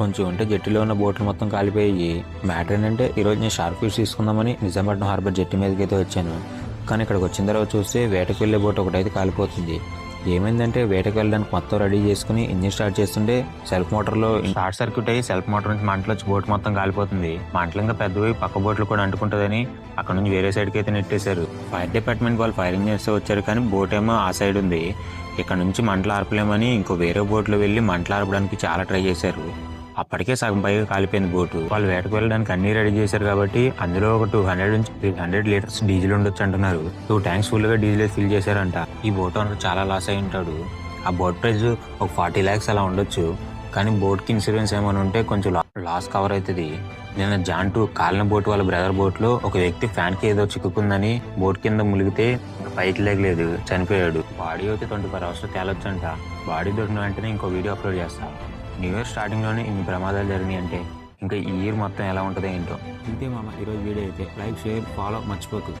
కొంచెం ఉంటే జట్టులో ఉన్న బోట్లు మొత్తం కాలిపోయి. మ్యాటర్ ఏంటంటే ఈరోజు నేను షార్క్ ఫిష్ తీసుకుందామని నిజామాబాద్ హార్బర్ జట్టు మీదకి అయితే వచ్చాను. కానీ ఇక్కడికి వచ్చిన తర్వాత చూస్తే వేటకు వెళ్ళే బోట్ ఒకటైతే కాలిపోతుంది. ఏమైందంటే వేటకు వెళ్ళడానికి మొత్తం రెడీ చేసుకుని ఇంజిన్ స్టార్ట్ చేస్తుంటే సెల్ఫ్ మోటార్లో షార్ట్ సర్క్యూట్ అయ్యి సెల్ఫ్ మోటార్ నుంచి మంటలు వచ్చి బోట్ మొత్తం కాలిపోతుంది. మంటలు ఇంకా పెద్దవి పక్క బోట్లు కూడా అంటుకుంటుందని అక్కడ నుంచి వేరే సైడ్కి అయితే నెట్టేశారు. ఫైర్ డిపార్ట్మెంట్ వాళ్ళు ఫైర్ ఇంజనీర్స్ వచ్చారు, కానీ బోట్ ఏమో ఆ సైడ్ ఉంది. ఇక్కడ నుంచి మంటలు ఆర్పలేమని ఇంకో వేరే బోట్లో వెళ్ళి మంటలు ఆర్పడానికి చాలా ట్రై చేశారు. అప్పటికే సగం పైగా కాలిపోయింది బోటు. వాళ్ళు వేటకు వెళ్ళడానికి అన్ని రెడీ చేశారు కాబట్టి అందులో ఒక 200 నుంచి 300 లీటర్స్ డీజిల్ ఉండొచ్చు అంటున్నారు. 2 ట్యాంక్స్ ఫుల్ గా డీజిల్ ఫిల్ చేశారంట. ఈ బోట్ ఓనర్ చాలా లాస్ అయి ఉంటాడు. ఆ బోట్ ప్రైస్ ఒక 40 lakhs అలా ఉండొచ్చు. కానీ బోట్ కి ఇన్సూరెన్స్ ఏమైనా ఉంటే కొంచెం లాస్ కవర్ అవుతుంది. నిన్న జాంటూ కాలిన బోట్ వాళ్ళ బ్రదర్ బోట్ లో ఒక వ్యక్తి ఫ్యాన్ కి ఏదో చిక్కుకుందని బోట్ కింద ములిగితే పైకి లేగలేదు, చనిపోయాడు. బాడీ అయితే 24 hours తేలొచ్చంట. బాడీ దొరికిన వెంటనే ఇంకో వీడియో అప్లోడ్ చేస్తాను. న్యూ ఇయర్ స్టార్టింగ్ లోనే ఇన్ని ప్రమాదాలు జరిగినాయి అంటే ఇంకా ఈ ఇయర్ మొత్తం ఎలా ఉంటుందో ఏంటో. ఇంతే మామ ఈరోజు వీడియో అయితే. లైక్, షేర్, ఫాలో మర్చిపోకు.